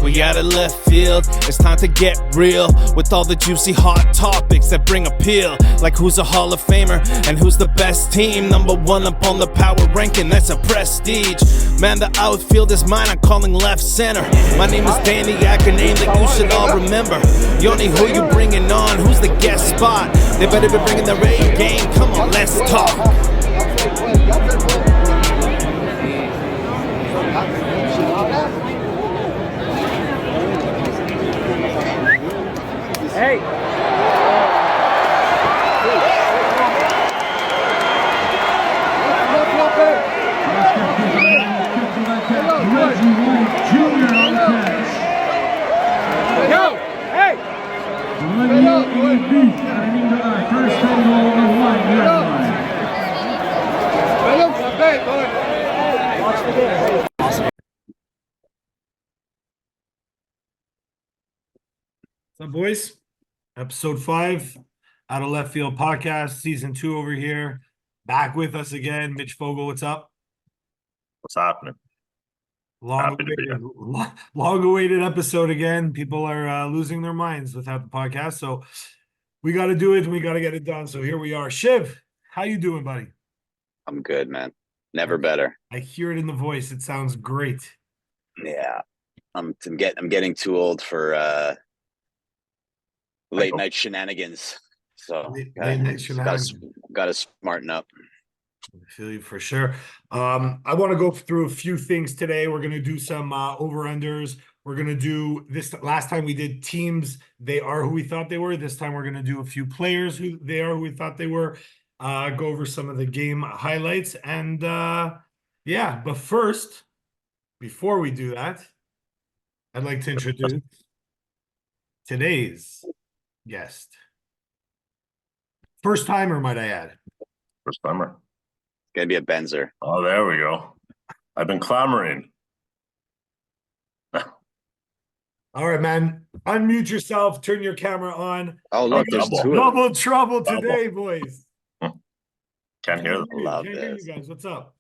We out of left field, it's time to get real with all the juicy hot topics that bring appeal. Like who's a Hall of Famer and who's the best team. Number one up on the power ranking, that's a prestige. Man, the outfield is mine, I'm calling left center. My name is Danny, I can name that you should all remember. Yoni, who you bringing on? Who's the guest spot? They better be bringing the rain game, come on, let's talk. Hey! Junior on the catch. Go! Hey! First and goal on the 1 yard line. Watch the game. What's up, boys? Episode 5, Out of Left Field Podcast, Season 2 over here. Back with us again. Mitch Fogel, what's up? What's happening? Long-awaited episode again. People are losing their minds without the podcast, so we got to do it and we got to get it done. So here we are. Shiv, how you doing, buddy? I'm good, man. Never better. I hear it in the voice. It sounds great. Yeah, I'm getting too old for late night shenanigans. So gotta smarten up. I feel you for sure. I want to go through a few things today. We're going to do some over-unders. We're going to do this. Last time we did teams, they are who we thought they were. This time we're going to do a few players who they are who we thought they were. Go over some of the game highlights. And yeah, but first, before we do that, I'd like to introduce today's guest. First timer, might I add. First timer. Gonna be a Benzer. Oh, there we go. I've been clamoring. All right, man. Unmute yourself. Turn your camera on. Oh, look, there's two of them. Double trouble today, boys. Can't hear them. Love Can't hear this. you guys. What's up?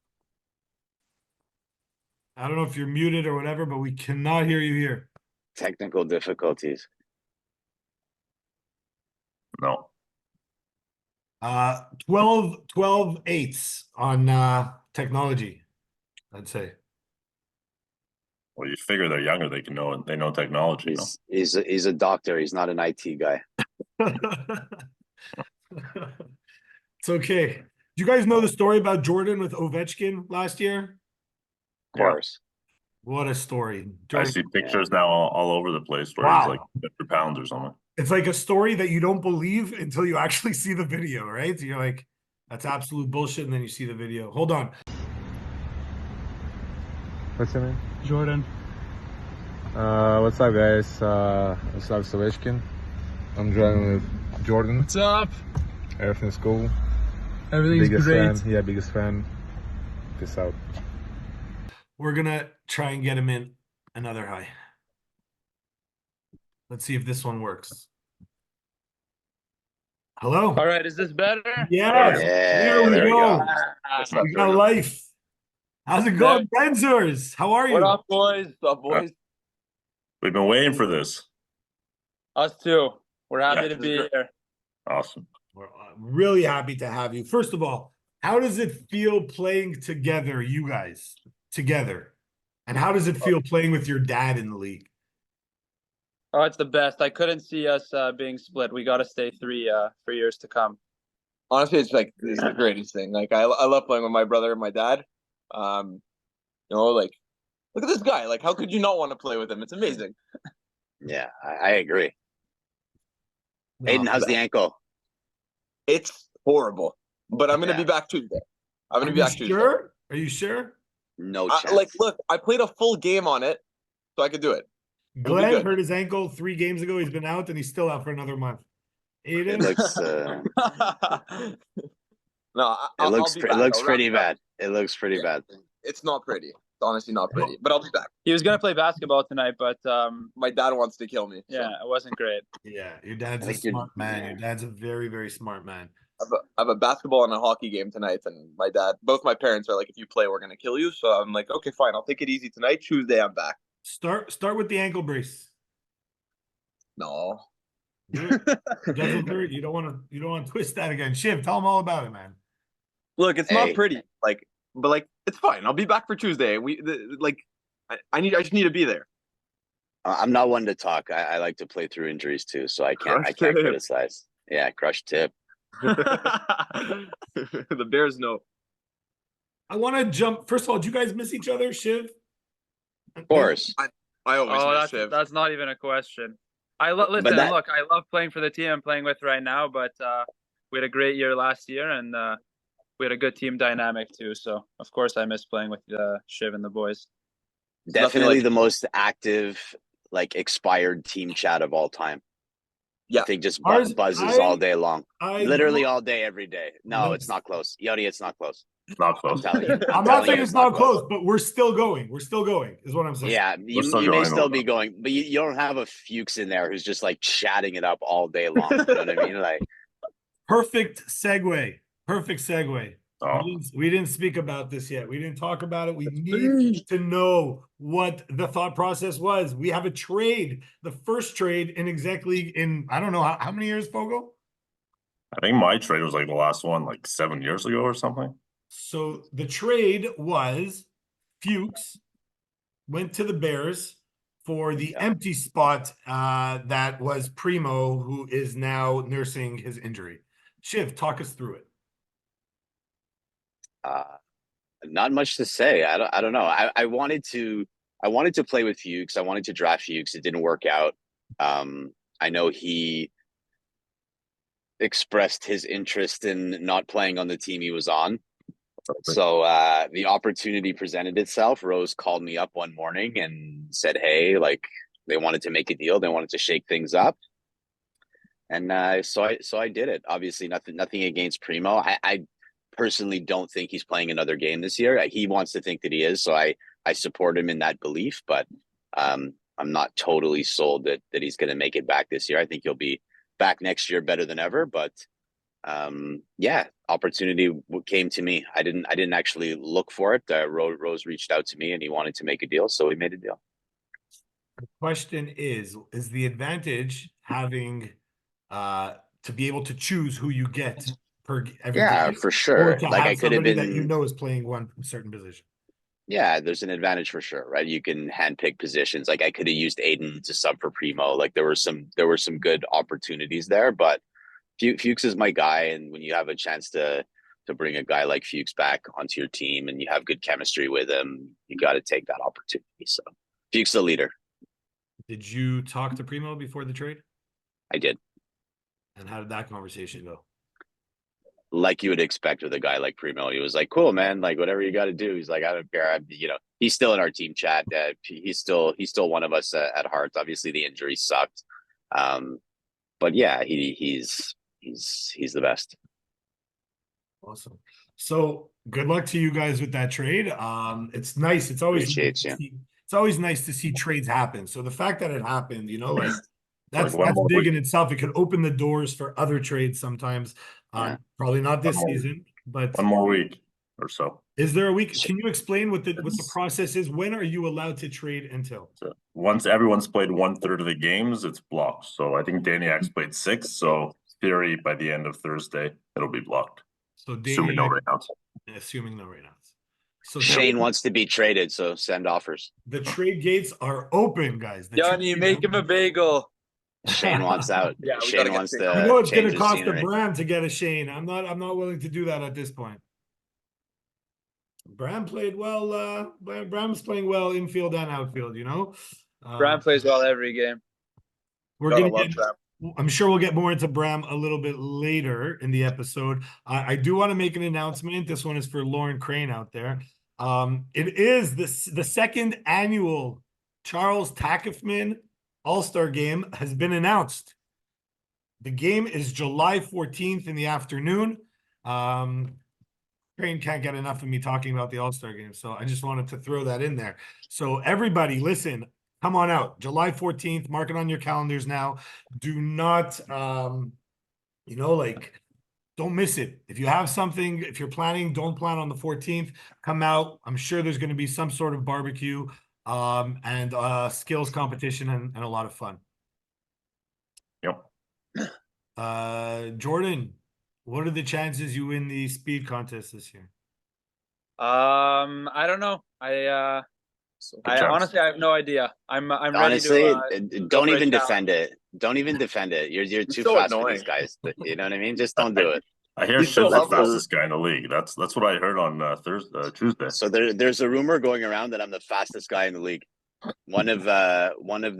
I don't know if you're muted or whatever, but we cannot hear you here. Technical difficulties. No. 12 eighths on technology, I'd say. Well, you figure they're younger. They know technology. He's a doctor. He's not an IT guy. It's okay. Do you guys know the story about Jordan with Ovechkin last year? Of course. What a story. I see pictures now all over the place where he's like 50 pounds or something. It's like a story that you don't believe until you actually see the video, right? So you're like, that's absolute bullshit. And then you see the video. Hold on. What's your name? Jordan. What's up, guys? What's up, Ovechkin? I'm driving with Jordan. What's up? Everything's cool. Everything's biggest great. Fan. Yeah, biggest fan. Peace out. We're going to try and get him in another high. Let's see if this one works. Hello. All right, is this better? Yeah. There we go. We got life. How's it going, Benzers? How are you? What up, boys? What's up, boys? We've been waiting for this. Us too. We're happy to be here. Awesome. We're really happy to have you. First of all, how does it feel playing together, you guys, together? And how does it feel playing with your dad in the league? Oh, it's the best. I couldn't see us being split. We got to stay three for years to come. Honestly, it's the greatest thing. Like I love playing with my brother and my dad. Like look at this guy. Like, how could you not want to play with him? It's amazing. Yeah, I agree. Aiden, how's the ankle? It's horrible, but I'm gonna be back Tuesday. I'm gonna be back Tuesday. Sure? Are you sure? No chance. Look, I played a full game on it, so I could do it. Glenn hurt his ankle 3 games ago. He's been out, and he's still out for another month. Aiden? It looks pretty bad. It looks pretty bad. It's not pretty. It's honestly not pretty, but I'll be back. He was gonna play basketball tonight, but My dad wants to kill me. yeah, it wasn't great. Yeah, your dad's a smart man. Your dad's a very, very smart man. I have a basketball and a hockey game tonight, and both my parents are like, if you play, we're gonna kill you. So I'm like, okay, fine, I'll take it easy tonight. Tuesday, I'm back. Start with the ankle brace. No. Do it. Doesn't hurt. You don't want to twist that again. Shiv, tell them all about it, man. Look, it's Hey. not pretty. But it's fine. I'll be back for Tuesday. I just need to be there. I'm not one to talk. I like to play through injuries too, so I can't Crushed tip. criticize. Yeah, crushed tip. The Bears know. I want to jump. First of all, do you guys miss each other, Shiv? Of course. I always Oh, miss Shiv. that's not even a question. Listen. Look, I love playing for the team I'm playing with right now, but we had a great year last year, and we had a good team dynamic too. So of course I miss playing with Shiv and the boys. Definitely like- the most active, like expired team chat of all time. Yeah. I think just Ours- buzzes all day long. I Literally all day, every day. No, Let's- it's not close. Yoni, it's not close. It's not I'm close. telling you. I'm not telling saying you it's not close, but we're still going. We're still going, is what I'm saying. Yeah, you still may going, still no be doubt. going, but you don't have a Fuchs in there who's just like chatting it up all day long. You know what I mean? Like, Perfect segue. Perfect segue. Oh, We didn't speak about this yet. We didn't talk about it. We need to know what the thought process was. We have a trade, the first trade in I don't know how many years, Fogo? I think my trade was like the last one, like 7 years ago or something. So the trade was Fuchs went to the Bears for the empty spot that was Primo, who is now nursing his injury. Shiv, talk us through it. not much to say. I don't know. I wanted to play with Fuchs. I wanted to draft Fuchs. It didn't work out. I know he expressed his interest in not playing on the team he was on. So the opportunity presented itself. Rose called me up one morning and said, "Hey, like they wanted to make a deal. They wanted to shake things up." And so I did it. Obviously, nothing against Primo. I personally don't think he's playing another game this year. He wants to think that he is, so I support him in that belief. But I'm not totally sold that he's going to make it back this year. I think he'll be back next year better than ever. But yeah, opportunity came to me. I didn't actually look for it. Rose reached out to me and he wanted to make a deal, so we made a deal. The question is the advantage having to be able to choose who you get per every Yeah, game, for or sure. to Like have I could have somebody been that you know is playing one certain position. Yeah, there's an advantage for sure, right? You can handpick positions. Like I could have used Aiden to sub for Primo. Like there were some good opportunities there, but Fuchs is my guy, and when you have a chance to bring a guy like Fuchs back onto your team and you have good chemistry with him, you got to take that opportunity. So Fuchs the leader. Did you talk to Primo before the trade? I did. And how did that conversation go? Like you would expect with a guy like Primo. He was like, "Cool, man. Like whatever you got to do." He's like, "I don't care." He's still in our team chat. He's still one of us at heart. Obviously, the injury sucked, but yeah, he's the best. Awesome. So good luck to you guys with that trade. It's nice. It's always Appreciate nice you. it's always nice to see trades happen. So the fact that it happened, like that's Like one more big week. in itself. It could open the doors for other trades sometimes. Yeah. Probably not this One more. season, but 1 more week or so. is there a week? Can you explain what the process is? When are you allowed to trade until? So once everyone's played 1/3 of the games, it's blocked. So I think Daniak's played 6. So theory by the end of Thursday, it'll be blocked. So Assuming no Daniak, rainouts. assuming no rainouts. So Shane wants to be traded, so send offers. the trade gates are open, guys. The Yoni, trade make gates him a bagel. Shane wants out. Yeah, we gotta Shane get wants Shane to. out. You know it's going change to his cost the scenery. Bram to get a Shane. I'm not willing to do that at this point. Bram played well. Bram's playing well infield and outfield. Bram plays well every game. We're Gotta gonna love get. Bram. I'm sure we'll get more into Bram a little bit later in the episode. I do want to make an announcement. This one is for Lauren Crane out there. It is the second annual Charles Tackefman All-Star Game has been announced. The game is July 14th in the afternoon. Crane can't get enough of me talking about the All-Star Game, so I just wanted to throw that in there. So everybody, listen, come on out. July 14th, mark it on your calendars now. Do not, don't miss it. If you have something, if you're planning, don't plan on the 14th. Come out. I'm sure there's going to be some sort of barbecue. and skills competition and a lot of fun. Yep. Jordan, what are the chances you win the speed contest this year? I don't know. I chance. honestly I have no idea. I'm ready Honestly, to go don't for a even challenge. defend it. Don't even defend it. You're too so fast for annoying. these guys. You know what I mean? Just don't do it. I hear He's so Shiv's the humble. fastest guy in the league. That's what I heard on Tuesday. So there's a rumor going around that I'm the fastest guy in the league. One of the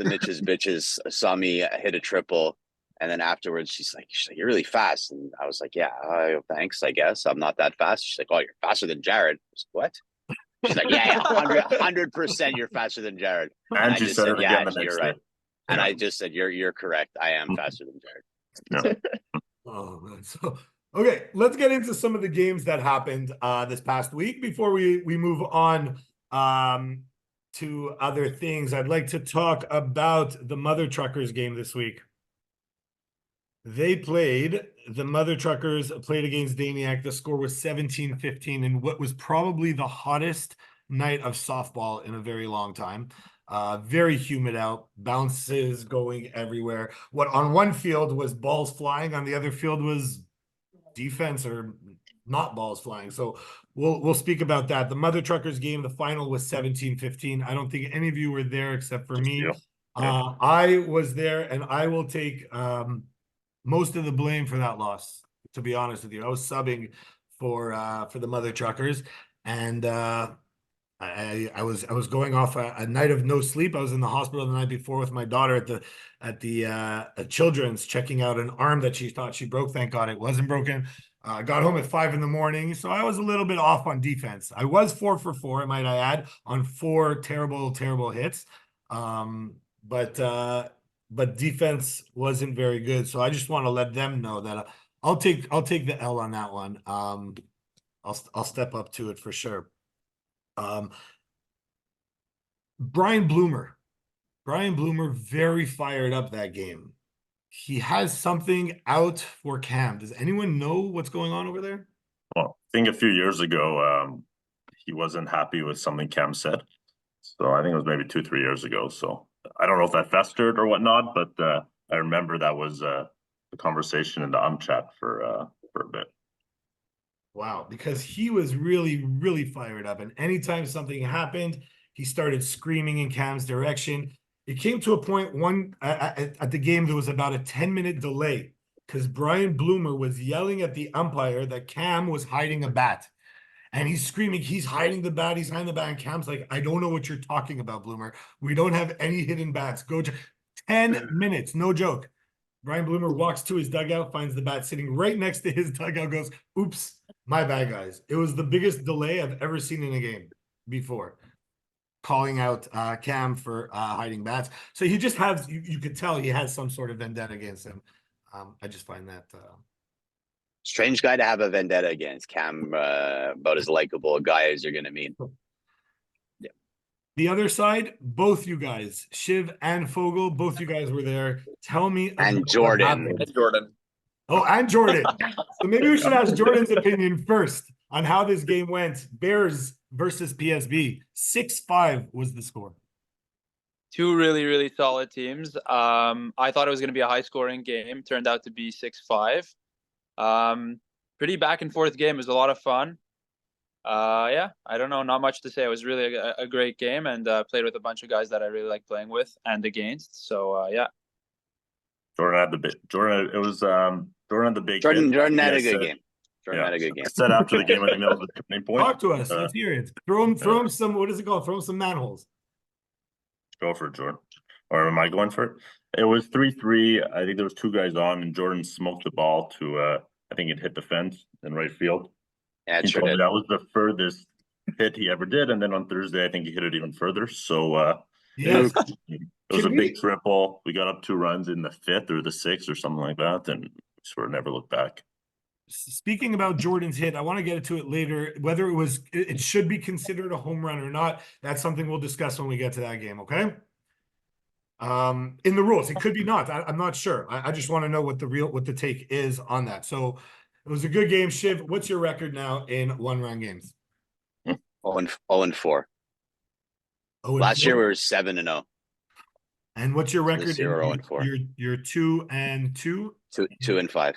Mitch's bitches saw me hit a triple, and then afterwards she's like, "You're really fast," and I was like, "Yeah, thanks. I guess I'm not that fast." She's like, "Oh, you're faster than Jared." I was like, what? She's like, "Yeah, 100%, you're faster than Jared." And I she just said said, it again "Yeah, the you're next right." day. And Yeah. I just said, "You're correct. I am faster than Jared." Yeah. Oh man. So okay, let's get into some of the games that happened this past week before we move on to other things. I'd like to talk about the Mother Truckers game this week. The Mother Truckers played against Daniac. The score was 17-15 in what was probably the hottest night of softball in a very long time. Very humid out, bounces going everywhere. What on one field was balls flying, on the other field was defense or not balls flying. So we'll speak about that. The Mother Truckers game, the final was 17-15. I don't think any of you were there except for me. Yeah. I was there, and I will take most of the blame for that loss, to be honest with you. I was subbing for the Mother Truckers, and I was going off a night of no sleep. I was in the hospital the night before with my daughter at the children's, checking out an arm that she thought she broke. Thank God it wasn't broken. Got home at 5 in the morning, so I was a little bit off on defense. I was 4 for 4, might I add, on 4 terrible hits. But defense wasn't very good. So I just want to let them know that I'll take the L on that one. I'll step up to it for sure. Brian Bloomer very fired up that game. He has something out for Cam. Does anyone know what's going on over there? Well, I think a few years ago, he wasn't happy with something Cam said. So I think it was maybe 2-3 years ago. So I don't know if that festered or whatnot, but I remember that was the conversation in the chat for a bit. Wow, because he was really fired up, and anytime something happened, he started screaming in Cam's direction. It came to a point at the game, there was about a 10-minute delay because Brian Bloomer was yelling at the umpire that Cam was hiding a bat. And he's screaming, he's hiding the bat, and Cam's like, I don't know what you're talking about, Bloomer. We don't have any hidden bats. Go 10 minutes, no joke. Brian Bloomer walks to his dugout, finds the bat sitting right next to his dugout, goes, oops, my bad, guys. It was the biggest delay I've ever seen in a game before, calling out Cam for hiding bats. So he just has, you could tell he has some sort of vendetta against him. I just find that... Strange guy to have a vendetta against. Cam, about as likable a guy as you're going to meet. Yeah. The other side, both you guys, Shiv and Fogel, both you guys were there. Tell me. And Jordan. Oh, and Jordan. So maybe we should ask Jordan's opinion first on how this game went. Bears versus PSB. 6-5 was the score. Two really solid teams. I thought it was going to be a high scoring game. Turned out to be 6-5. Pretty back and forth game. It was a lot of fun. Yeah, I don't know, not much to say. It was really a great game, and played with a bunch of guys that I really like playing with and against. So yeah. Jordan had the big Jordan. It was Jordan had the big. Jordan had a good game. Jordan had a good game. I said after the game, I think that was the turning point. Talk to us. Let's hear it. Throw him some. What is it called? Throw him some manholes. Go for it, Jordan. Or am I going for it? It was 3-3. I think there was 2 guys on, and Jordan smoked the ball to I think it hit the fence in right field. Yeah, he told me that was the furthest hit he ever did, and then on Thursday I think he hit it even further. So yes. It was a big triple. We got up 2 runs in the 5th or the 6th or something like that, and sort of never looked back. Speaking about Jordan's hit, I want to get to it later. Whether it should be considered a home run or not, that's something we'll discuss when we get to that game. Okay. In the rules, it could be not. I'm not sure. I just want to know what the take is on that. So it was a good game. Shiv, what's your record now in 1-run games? 0-4. Oh, and Last year 4? we were 7-0. And what's your record? This year we're 0-4. You're 2-2? 2-5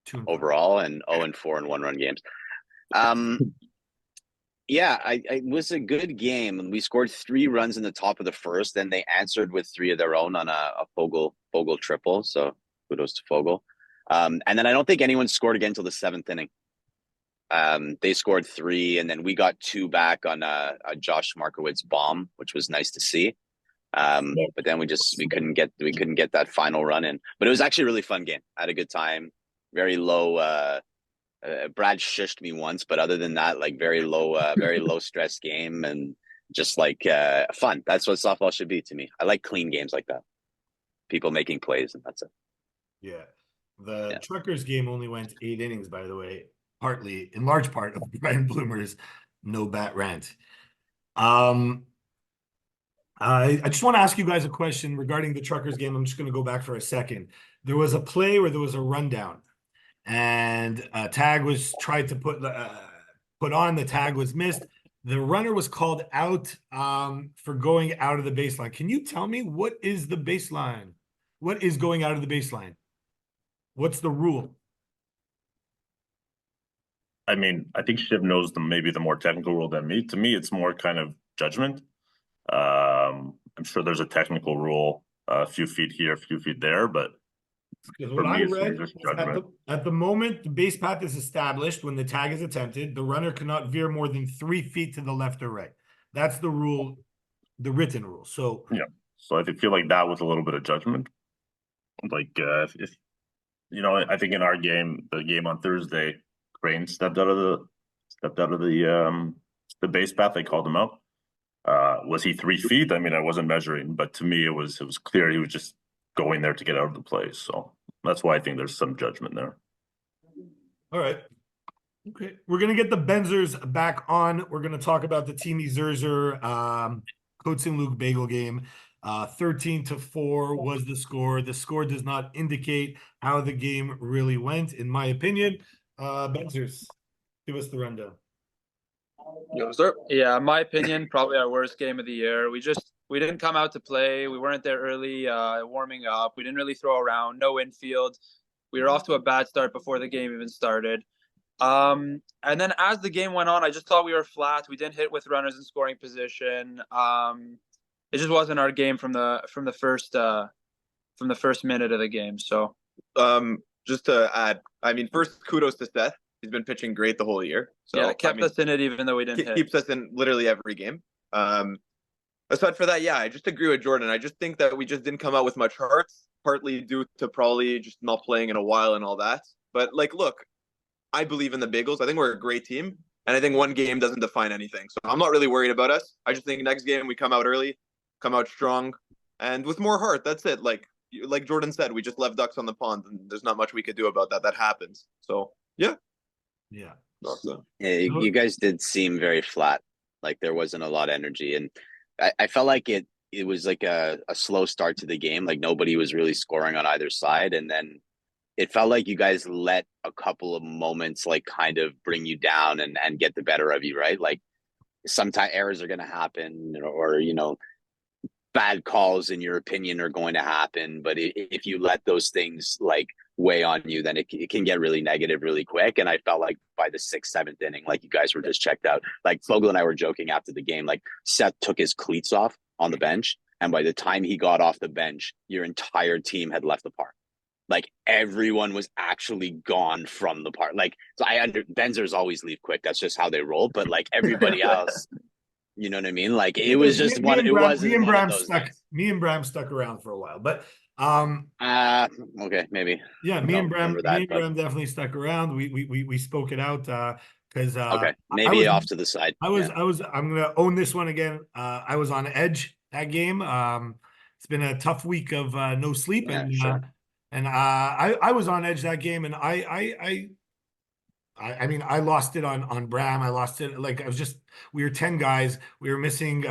2-5 overall, and 0-4 in one-run games. Yeah, it was a good game. We scored 3 runs in the top of the first, and they answered with 3 of their own on a Fogle triple. So kudos to Fogle. And then I don't think anyone scored again until the 7th inning. They scored 3, and then we got 2 back on a Josh Markowitz bomb, which was nice to see. But then we couldn't get that final run in. But it was actually a really fun game. I had a good time. Very low. Brad shushed me once, but other than that, like very low stress game, and just like fun. That's what softball should be to me. I like clean games like that. People making plays, and that's it. Yeah. The Truckers game only went 8 innings, by the way, partly in large part of Brian Bloomer's no bat rant. I just want to ask you guys a question regarding the Truckers game. I'm just going to go back for a second. There was a play where there was a rundown, and a tag was tried to put on. The tag was missed. The runner was called out for going out of the baseline. Can you tell me what is the baseline? What is going out of the baseline? What's the rule? I mean, I think Shiv knows maybe the more technical rule than me. To me, it's more kind of judgment. I'm sure there's a technical rule, a few feet here, a few feet there, but Because what I read is at the moment the base path is established when the tag is attempted, the runner cannot veer more than 3 feet to the left or right. That's the rule, the written rule. So yeah, so I feel like that was a little bit of judgment. Like if you know, I think in our game, the game on Thursday, Crane stepped out of the base path. They called him out. Was he 3 feet? I mean, I wasn't measuring, but to me, it was clear he was just going there to get out of the play. So that's why I think there's some judgment there. All right. Okay. We're going to get the Benzers back on. We're going to talk about the Teamy Zerzer Coates and Luke Bagel game. 13-4 was the score. The score does not indicate how the game really went, in my opinion. Benzers, give us the rundown. Yeah, in my opinion, probably our worst game of the year. We didn't come out to play. We weren't there early, warming up. We didn't really throw around. No infield. We were off to a bad start before the game even started. And then as the game went on, I just thought we were flat. We didn't hit with runners in scoring position. It just wasn't our game from the first minute of the game. So, just to add, I mean, first kudos to Seth. He's been pitching great the whole year. So yeah, it kept us in it even though we didn't hit. Keeps us in literally every game. Aside for that, yeah, I just agree with Jordan. I just think that we just didn't come out with much heart, partly due to probably just not playing in a while and all that. But like, look, I believe in the Bagels. I think we're a great team, and I think one game doesn't define anything. So I'm not really worried about us. I just think next game we come out early, come out strong, and with more heart. That's it. Like Jordan said, we just left ducks on the pond, and there's not much we could do about that. That happens. So yeah. Yeah. Yeah, you guys did seem very flat. Like there wasn't a lot of energy, and I felt like it was like a slow start to the game. Like nobody was really scoring on either side, and then it felt like you guys let a couple of moments like kind of bring you down and get the better of you, right? Like sometimes errors are going to happen, or you know, bad calls in your opinion are going to happen. But if you let those things like weigh on you, then it can get really negative really quick. And I felt like by the 6th, 7th inning, like you guys were just checked out. Like Fogel and I were joking after the game, like Seth took his cleats off on the bench, and by the time he got off the bench, your entire team had left the park. Like everyone was actually gone from the park. Like so Benzers always leave quick. That's just how they roll. But like everybody else, you know what I mean? Like it was just one. It wasn't one of those nights. Me and Bram stuck around for a while, but okay, maybe. Yeah, me and Bram definitely stuck around. We spoke it out because okay, maybe off to the side. I'm gonna own this one again. I was on edge that game. It's been a tough week of no sleep, Yeah, and sure. I was on edge that game, and I I mean, I lost it on Bram. I lost it like I was just we were 10 guys. We were missing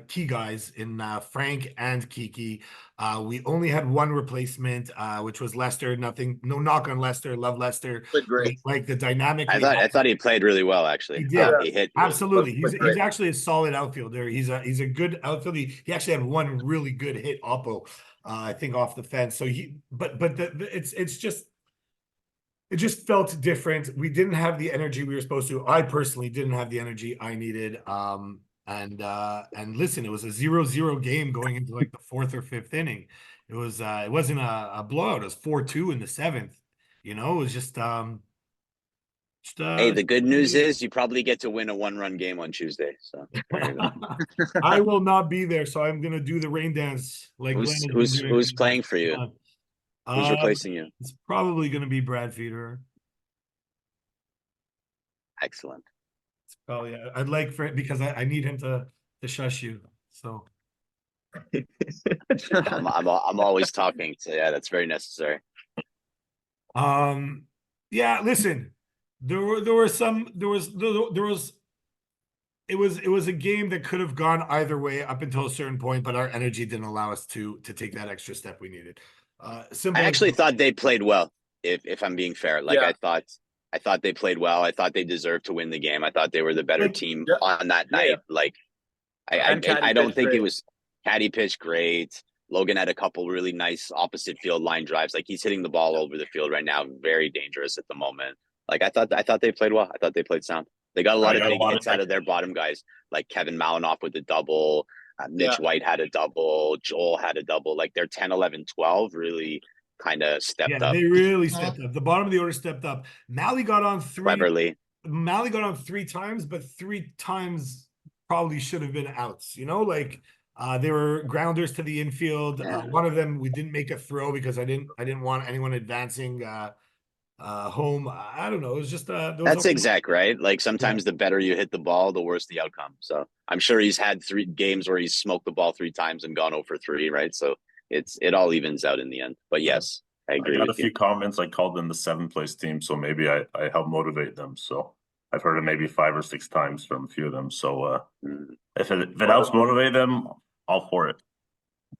key guys in Frank and Kiki. We only had one replacement, which was Lester. Nothing, no knock on Lester. Love Lester. Played great. Like the dynamic I thought he played really well, actually. He did. He hit Absolutely. Played He's great. actually a solid outfielder. He's a good outfielder. He actually had one really good hit oppo, I think off the fence. So it's just it just felt different. We didn't have the energy we were supposed to. I personally didn't have the energy I needed. And listen, it was a 0-0 game going into like the fourth or fifth inning. It wasn't a blowout. It was 4-2 in the seventh. You know, it was just hey, the good news is you probably get to win a 1-run game on Tuesday. So I will not be there, so I'm gonna do the rain dance like who's playing for you? Who's replacing you? It's probably gonna be Brad Federer. Excellent. It's probably I'd like for it because I need him to shush you. So I'm always talking. So yeah, that's very necessary. Yeah, listen, it was a game that could have gone either way up until a certain point, but our energy didn't allow us to take that extra step we needed. I actually thought they played well, if I'm being fair. Like I thought they played well. I thought they deserved to win the game. I thought they were the better team on that night. Like I don't think it was Caddy pitched great. Logan had a couple really nice opposite field line drives. Like he's hitting the ball over the field right now, very dangerous at the moment. Like I thought they played well. I thought they played sound. They got a lot of big hits out of their bottom guys, like Kevin Malinoff with the double. Mitch White had a double. Joel had a double. Like their 10, 11, 12 really kind of stepped up. They really stepped up. The bottom of the order stepped up. Mally got on three. Mally got on 3 times, but 3 times probably should have been outs. You know, like they were grounders to the infield. One of them we didn't make a throw because I didn't want anyone advancing home. I don't know. It was just that's exact, right? Like sometimes the better you hit the ball, the worse the outcome. So I'm sure he's had 3 games where he's smoked the ball 3 times and gone 0 for 3, right? So it all evens out in the end. But yes, I agree. I got a few comments. I called them the 7th place team, so maybe I helped motivate them. So I've heard it maybe 5 or 6 times from a few of them. So if it helps motivate them, all for it.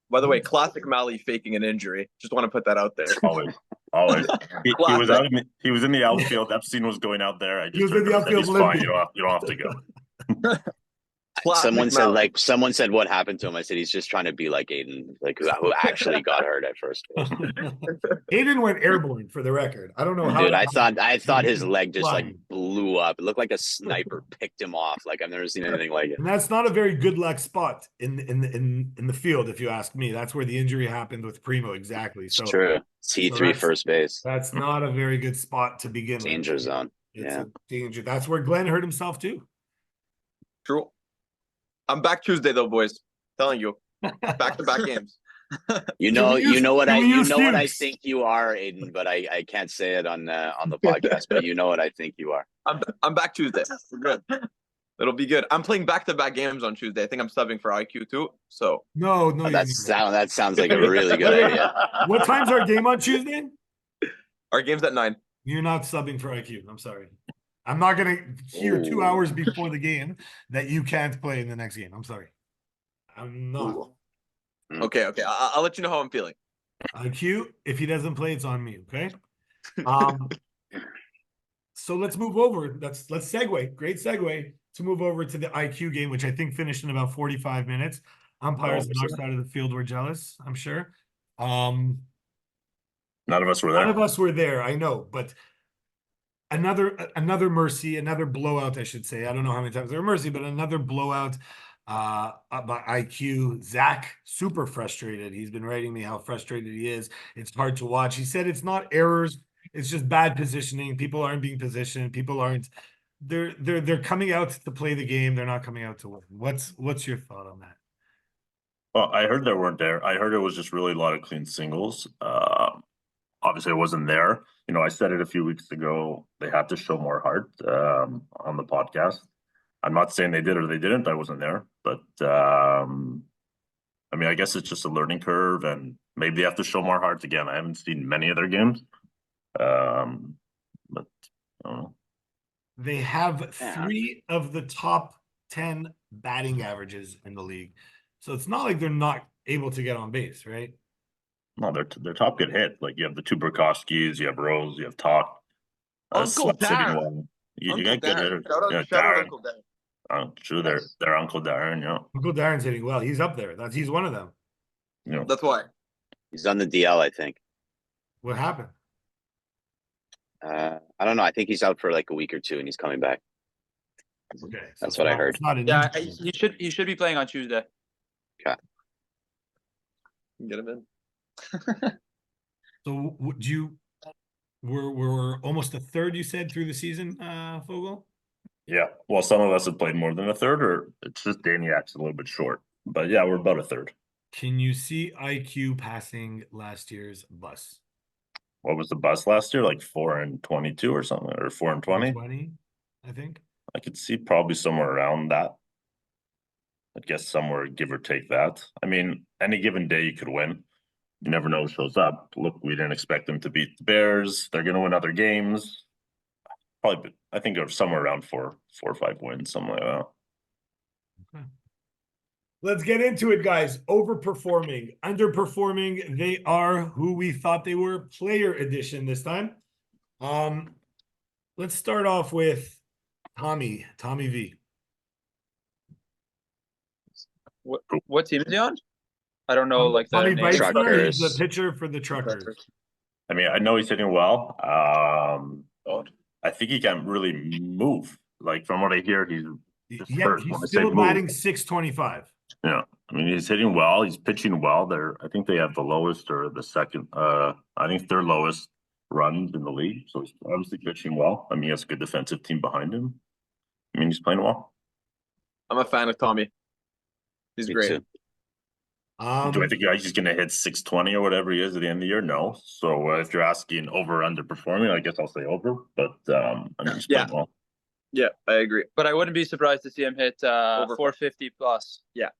By the way, classic Mally faking an injury. Just want to put that out there. Always. He was in the outfield. Epstein was going out there. He was in the outfield. He's fine. You don't have to go. Someone said what happened to him. I said he's just trying to be like Aiden, like who actually got hurt at first. Aiden went airborne for the record. I don't know how. Dude, I thought his leg just like blew up. It looked like a sniper picked him off. Like I've never seen anything like it. And that's not a very good luck spot in the field, if you ask me. That's where the injury happened with Primo. Exactly. So it's true. T3 first base. That's not a very good spot to begin with. Danger zone. It's a danger. That's where Glenn hurt himself too. True. I'm back Tuesday though, boys. Telling you, back-to-back games. You know what I think you are, Aiden, but I can't say it on the podcast. But you know what I think you are. I'm back Tuesday. We're good. It'll be good. I'm playing back-to-back games on Tuesday. I think I'm subbing for IQ too. So no, that sounds like a really good idea. What time's our game on Tuesday? Our game's at 9. You're not subbing for IQ. I'm sorry. I'm not going to hear 2 hours before the game that you can't play in the next game. I'm sorry. I'm not. Okay. I'll let you know how I'm feeling. IQ, if he doesn't play, it's on me. Okay. So let's move over. Let's segue. Great segue to move over to the IQ game, which I think finished in about 45 minutes. Umpires on our side of the field were jealous, I'm sure. None of us were there. None of us were there. I know, but another mercy, another blowout, I should say. I don't know how many times there were mercy, but another blowout by IQ. Zach, super frustrated. He's been writing me how frustrated he is. It's hard to watch. He said it's not errors, it's just bad positioning. People aren't being positioned. People aren't. They're coming out to play the game. They're not coming out to win. What's your thought on that? Well, I heard there weren't there. I heard it was just really a lot of clean singles. Obviously, it wasn't there. You know, I said it a few weeks ago. They had to show more heart on the podcast. I'm not saying they did or they didn't. I wasn't there, but I mean, I guess it's just a learning curve, and maybe they have to show more heart again. I haven't seen many of their games, but I don't know. They have Yeah. 3 of the top 10 batting averages in the league. So it's not like they're not able to get on base, right? No, their top get hit. Like you have the two Burkowskis, you have Rose, you have Talk. Uncle Slap's hitting Darren. well. You Uncle got good Darren. hitters. Shout Yeah, out Darren. Uncle Darren. True, Yes. their Uncle Darren. Yeah, Uncle Darren's hitting well. He's up there. He's one of them. you know. That's why. He's on the DL, I think. What happened? I don't know. I think he's out for like a week or two, and he's coming back. Okay, so That's it's what I not- heard. It's not an Yeah, injury. he should be playing on Tuesday. Get him in. So would you? We're almost a third. You said through the season, Fogel. Yeah. Well, some of us have played more than a third, or it's just Daniak's a little bit short. But yeah, we're about a third. Can you see IQ passing last year's bus? What was the bus last year? Like 4-22 or something, or 4-20? 20, I think. I could see probably somewhere around that. I guess somewhere, give or take that. I mean, any given day you could win. You never know who shows up. Look, we didn't expect them to beat the Bears. They're going to win other games. Probably, I think they're somewhere around four or five wins, something like that. Okay. Let's get into it, guys. Overperforming, underperforming. They are who we thought they were. Player edition this time. Let's start off with Tommy V. What team is he on? I don't know, like the Tommy name. Weitzner, Truckers. he's the pitcher for the Truckers. I mean, I know he's hitting well. I think he can really move. Like from what I hear, he's just Yeah, hurt. When I he's say still move, batting .625. yeah. I mean, he's hitting well. He's pitching well. I think they have the lowest or the second. I think third lowest runs in the league. So he's obviously pitching well. I mean, he has a good defensive team behind him. I mean, he's playing well. I'm a fan of Tommy. He's Me great. too. Do I think he's going to hit 620 or whatever he is at the end of the year? No. So if you're asking over or underperforming, I guess I'll say over. But I mean, he's playing well. Yeah, I agree. But I wouldn't be surprised to see him hit Over 450 plus. Yeah.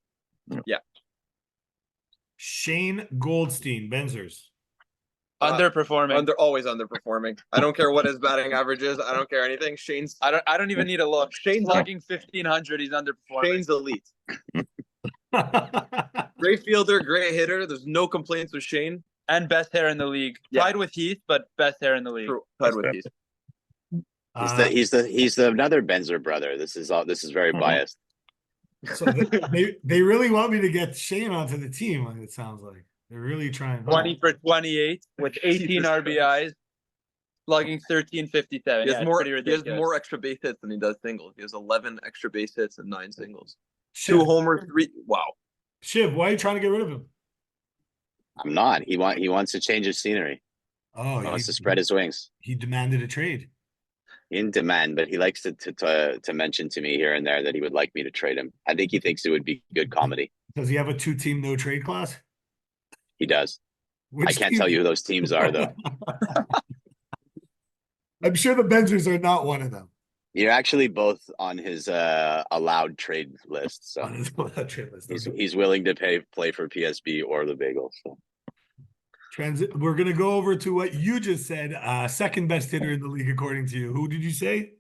Shane Goldstein, Benzers. Underperforming. Always underperforming. I don't care what his batting average is. I don't care anything. Shane's I don't even need a look. Shane's Slugging 1500. He's underperforming. Shane's elite. Great fielder, great hitter. There's no complaints with Shane. And best hair in the league. Yeah. Tied with Heath, but best hair in the league. True. Tied with these. He's the another Benzer brother. This is very biased. So they really want me to get Shane onto the team. It sounds like they're really trying. 20 for 28 with 18 Jesus RBIs, slugging 1357. He Yeah, has it's more. pretty He has ridiculous. more extra base hits than he does singles. He has 11 extra base hits and 9 singles. 2 Shiv, homers, 3. Wow. Shiv, why are you trying to get rid of him? I'm not. He wants to change his scenery. Oh, He wants to spread his wings. He demanded a trade. In demand, but he likes to mention to me here and there that he would like me to trade him. I think he thinks it would be good comedy. Does he have a 2-team no trade clause? He does. Which I can't team? tell you who those teams are though. I'm sure the Benzers are not one of them. You're actually both on his allowed trade list, so On his trade list. Okay. he's willing to play for PSB or the Bagel. So We're gonna go over to what you just said. Second best hitter in the league, according to you. Who did you say?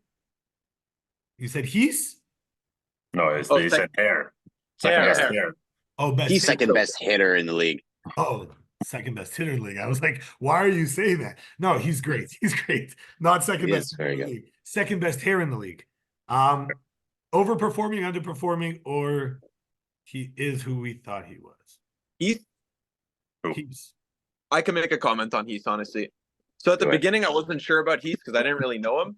You said Heath? No, they said hair. Second best hair. Oh, best. he's hitter. second best hitter in the league. Oh, second best hitter in the league. I was like, why are you saying that? No, he's great. He's great. Not second He best is hitter in very the good. league. Second best hair in the league. Overperforming, underperforming, or he is who we thought he was. Heath, Heath. I can make a comment on Heath, honestly. So at the Go ahead. beginning, I wasn't sure about Heath because I didn't really know him.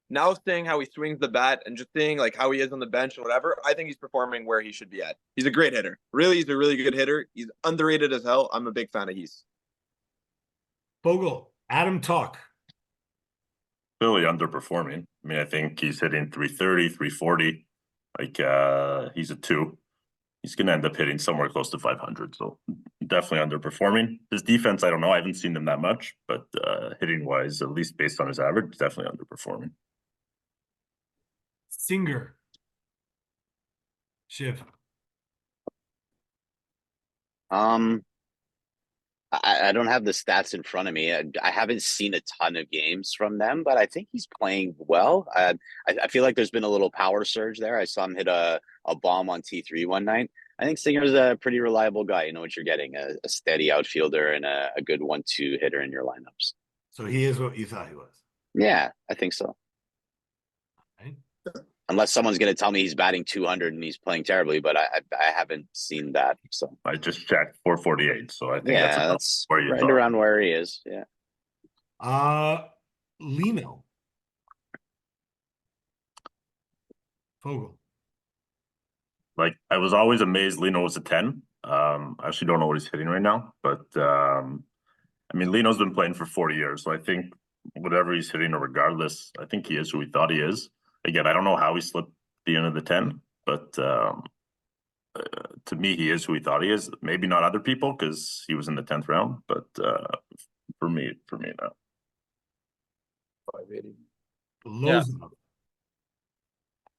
Now seeing how he swings the bat and just seeing like how he is on the bench and whatever, I think he's performing where he should be at. He's a great hitter. Really, he's a really good hitter. He's underrated as hell. I'm a big fan of Heath. Bogle, Adam Talk. Really underperforming. I mean, I think he's hitting 330, 340. Like he's a 2. He's going to end up hitting somewhere close to 500. So definitely underperforming. His defense, I don't know. I haven't seen him that much, but hitting wise, at least based on his average, definitely underperforming. Singer. Shiv. I I don't have the stats in front of me. I haven't seen a ton of games from them, but I think he's playing well. I feel like there's been a little power surge there. I saw him hit a bomb on T3 one night. I think Singer's a pretty reliable guy. You know what you're getting, a steady outfielder and a good 1-2 hitter in your lineups. So he is what you thought he was. Yeah, I think so. Right. Unless someone's going to tell me he's batting 200 and he's playing terribly, but I haven't seen that. So I just checked 448, so I think that's where you right thought. around where he is. Yeah. Lino. Fogel. Like, I was always amazed Lino was a 10. I actually don't know what he's hitting right now, but I mean, Lino's been playing for 40 years, so I think whatever he's hitting, regardless, I think he is who he thought he is. Again, I don't know how he slipped the end of the 10, but to me, he is who he thought he is. Maybe not other people because he was in the 10th round, but for me, no. 580. Lozov.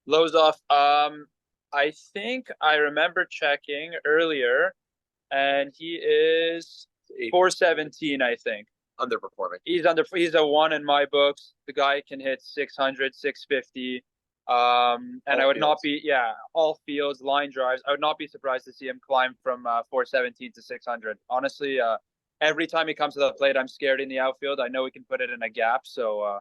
Lozov, I think I remember checking earlier, and he is 417, I think. Underperforming. He's a 1 in my books. The guy can hit 600, 650. And all I would not be, all fields, line drives. I would not be surprised to see him climb from 417 to 600. Honestly, every time he comes to the plate, I'm scared in the outfield. I know he can put it in a gap. So,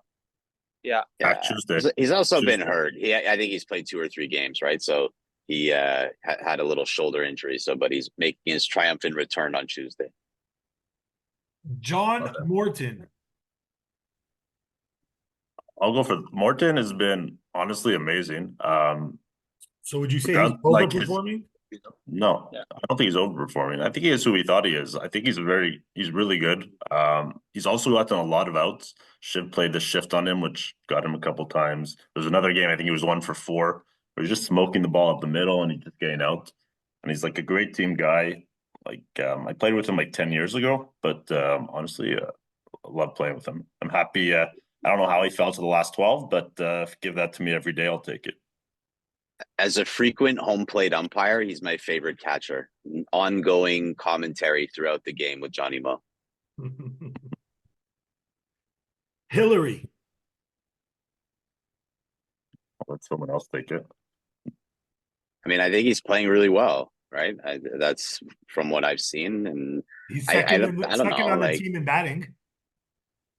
yeah. Tuesday. He's also been hurt. I think he's played 2 or 3 games, right? So he had a little shoulder injury. So, but he's making his triumphant return on Tuesday. John Morton. I'll go for Morton. Has been honestly amazing. So would you say he's overperforming? No, I don't think he's overperforming. I think he is who he thought he is. I think he's really good. He's also gotten a lot of outs. Shiv played the shift on him, which got him a couple times. There's another game, I think he was 1 for 4, where he's just smoking the ball up the middle and he's just getting out. And he's like a great team guy. Like I played with him like 10 years ago, but honestly, I love playing with him. I'm happy. I don't know how he fell to the last 12, but give that to me every day. I'll take it. As a frequent home plate umpire, he's my favorite catcher. Ongoing commentary throughout the game with Johnny Mo. Hillary. I'll let someone else take it. I mean, I think he's playing really well, right? That's from what I've seen, and he's second on the like, team in batting.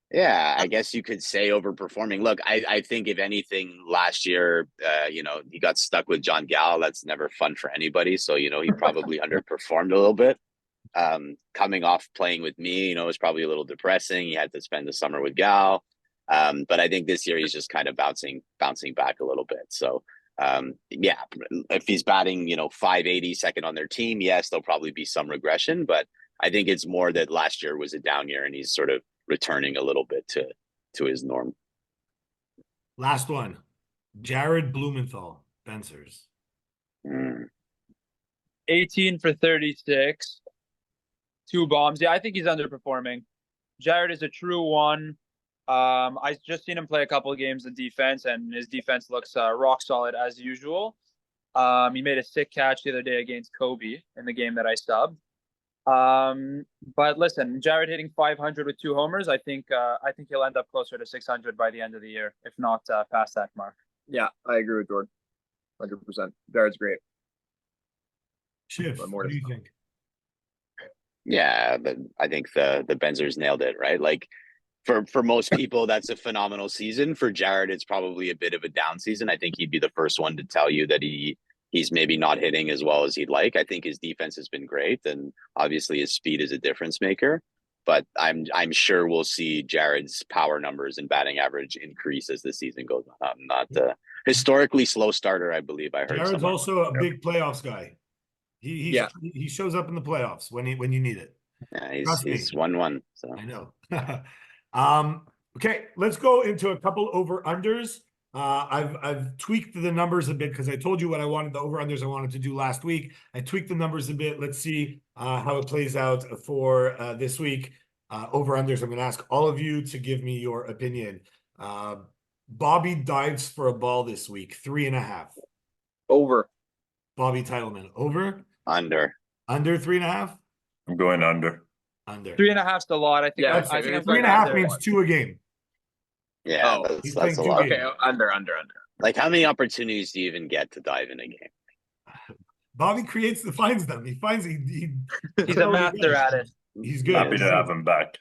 Yeah, I guess you could say overperforming. Look, I think if anything, last year, he got stuck with John Gal. That's never fun for anybody. So, he probably underperformed a little bit. Coming off playing with me, it was probably a little depressing. He had to spend the summer with Gal. But I think this year he's just kind of bouncing back a little bit. So, if he's batting, 580 second on their team, yes, there'll probably be some regression. But I think it's more that last year was a down year and he's sort of returning a little bit to his norm. Last one, Jared Blumenthal, Bensers. 18 for 36, 2 bombs. Yeah, I think he's underperforming. Jared is a true 1. I just seen him play a couple of games in defense, and his defense looks rock solid as usual. He made a sick catch the other day against Kobe in the game that I subbed. But listen, Jared hitting 500 with 2 homers. I think he'll end up closer to 600 by the end of the year, if not past that mark. Yeah, I agree with Jordan. 100%. Jared's great. Shiv, what do you think? Yeah, I think the Benzers nailed it, right? Like for most people, that's a phenomenal season. For Jared, it's probably a bit of a down season. I think he'd be the first one to tell you that he's maybe not hitting as well as he'd like. I think his defense has been great, and obviously his speed is a difference maker. But I'm sure we'll see Jared's power numbers and batting average increase as the season goes on. I'm not a historically slow starter, I believe I heard. Jared's also a big playoffs guy. He shows up in the playoffs when you need it. Yeah, he's 1-1. So I know. Okay, let's go into a couple over-unders. I've tweaked the numbers a bit because I told you what I wanted, the over-unders I wanted to do last week. I tweaked the numbers a bit. Let's see how it plays out for this week. Over-unders, I'm going to ask all of you to give me your opinion. Bobby dives for a ball this week, 3.5. Over. Bobby Titleman, over? Under. Under 3.5? I'm going under. Under. 3.5's a lot. I think. Yeah, I think I'm Three going and a half under. means 2 a game. Yeah, Oh, he's that's playing a 2 lot. games. Okay, under. Like, how many opportunities do you even get to dive in a game? Bobby finds them. He finds He's a master at it. He's good. Happy to have him back.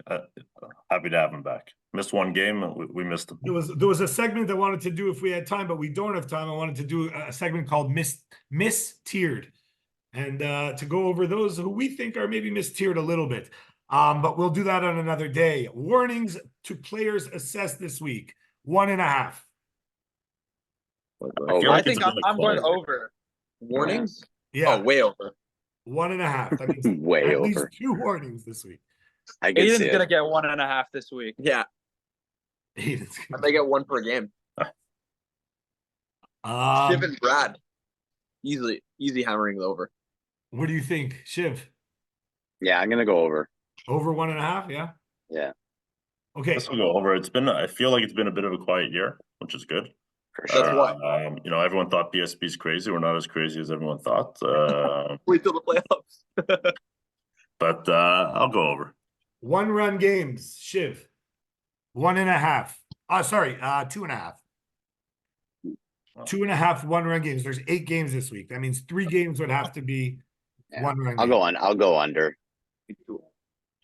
Happy to have him back. Missed one game. We missed him. There was a segment I wanted to do if we had time, but we don't have time. I wanted to do a segment called Miss Tiered, and to go over those who we think are maybe mistiered a little bit. But we'll do that on another day. Warnings to players assessed this week: 1.5. Over. I think I'm going over. Warnings? Yeah. Oh, way over. 1.5. That means Way at over. least 2 warnings this week. I can see Aiden's gonna it. get 1.5 this week. Yeah, Aiden's I may get 1 per game. Shiv and Brad, easy hammering over. What do you think, Shiv? Yeah, I'm gonna go over. Over 1.5? Yeah. Yeah, Okay. Let's go over. I feel like it's been a bit of a quiet year, which is good. for sure. That's why. Everyone thought PSB's crazy. We're not as crazy as everyone thought. Wait till the playoffs. But I'll go over. 1-run games, Shiv. 1.5. Sorry, 2.5. 2.5 1-run games. There's 8 games this week. That means 3 games would have to be Yeah. 1-run. I'll go on. I'll go under.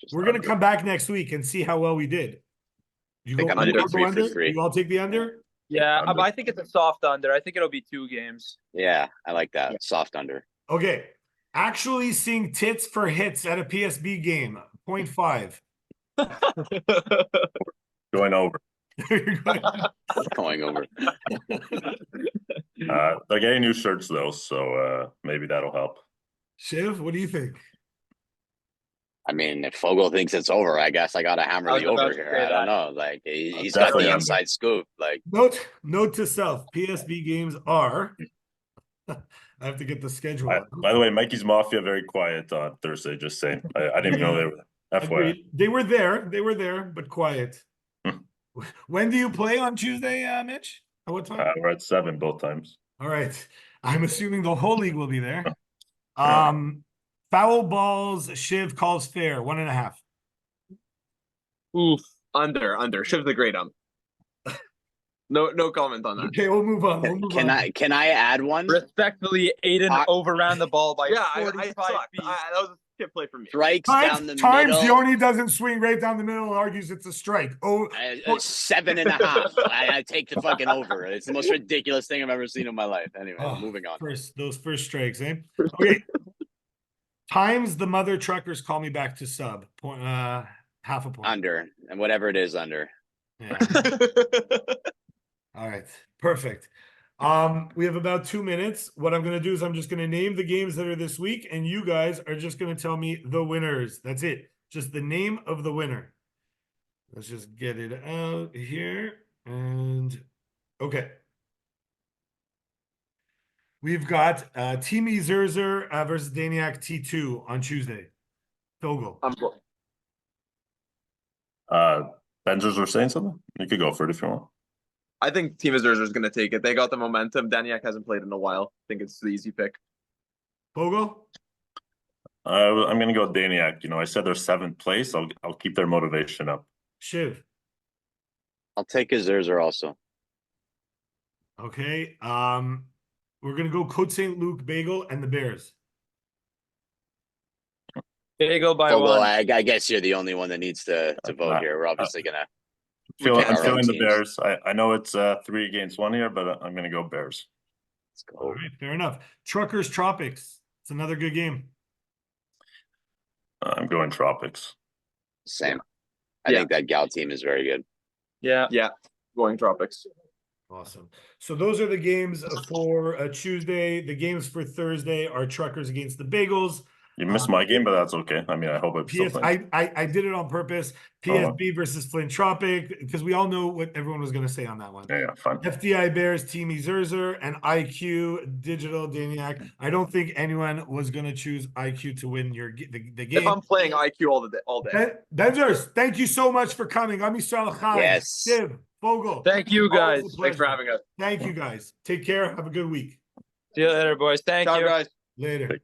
Just We're gonna under. come back next week and see how well we did. You Think go I'm under, gonna do I'll go 3 for under? 3. You all take the under? Yeah, Under. but I think it's a soft under. I think it'll be 2 games. Yeah, I like that. Soft under. Okay. Actually seeing tits for hits at a PSB game. 0.5. Going over. Going over. They're getting new shirts though, so maybe that'll help. Shiv, what do you think? I mean, if Fogel thinks it's over, I guess I gotta hammer I was the about over to here. say I don't that. know. Like he's got Definitely the under. inside scoop. Like Note to self, PSB games are I have to get the schedule. By the way, Mikey's Mafia very quiet on Thursday. Just saying. I didn't even know they were. FYI. Agreed. They were there, but quiet. When do you play on Tuesday, Mitch? At what time? We're at 7 both times. All right. I'm assuming the whole league will be there. Foul balls, Shiv calls fair, 1.5. Oof. Under. Shiv's the great No comment on that. Okay, we'll move on. can I add one? Respectfully, Aiden overran the ball by Yeah, I 45 sucked. feet. That was a skip play for me. Strikes down the Times middle. Yoni doesn't swing right down the middle and argues it's a strike. 7.5. I take the fucking over. It's the most ridiculous thing I've ever seen in my life. Anyway, moving on. Those first strikes, eh? Okay. Times the mother truckers call me back to sub. Half a point. Under. And whatever it is, under. Yeah. All right. Perfect. We have about 2 minutes. What I'm going to do is I'm just going to name the games that are this week, and you guys are just going to tell me the winners. That's it. Just the name of the winner. Let's just get it out here. And okay. We've got Team Zerzer versus Daniac T2 on Tuesday. Togo. Benzers were saying something? You could go for it if you want. I think Team Azurza is going to take it. They got the momentum. Daniak hasn't played in a while. I think it's the easy pick. Pogo? I'm going to go Daniac. I said they're 7th place. I'll keep their motivation up. Shiv. I'll take a Zerzer also. Okay. We're going to go Côte St. Luc, Bagel, and the Bears. Bagel by Fogel, 1. I guess you're the only one that needs to vote here. We're obviously gonna. I'm our feeling own the teams. Bears. I know it's 3 against 1 here, but I'm going to go Bears. Let's go. All right, fair enough. Truckers Tropics. It's another good game. I'm going Tropics. Same. I think that Gal team is very good. Yeah. Yeah, going Tropics. Awesome. So those are the games for Tuesday. The games for Thursday are Truckers against the Bagels. You missed my game, but that's okay. I mean, I hope it's still playing. I did it on purpose. PSB versus Flint Tropic, because we all know what everyone was going to say on that one. Yeah, fine. FDI Bears, Team Zerzer, and IQ Digital Daniac. I don't think anyone was going to choose IQ to win the game. If I'm playing IQ all day. Benzers, thank you so much for coming. I'm Yisrael Chai. Yes. Shiv, Fogel. Thank you, guys. Thanks for having us. Thank you, guys. Take care. Have a good week. See you later, boys. Thank Ciao, you. guys. Later.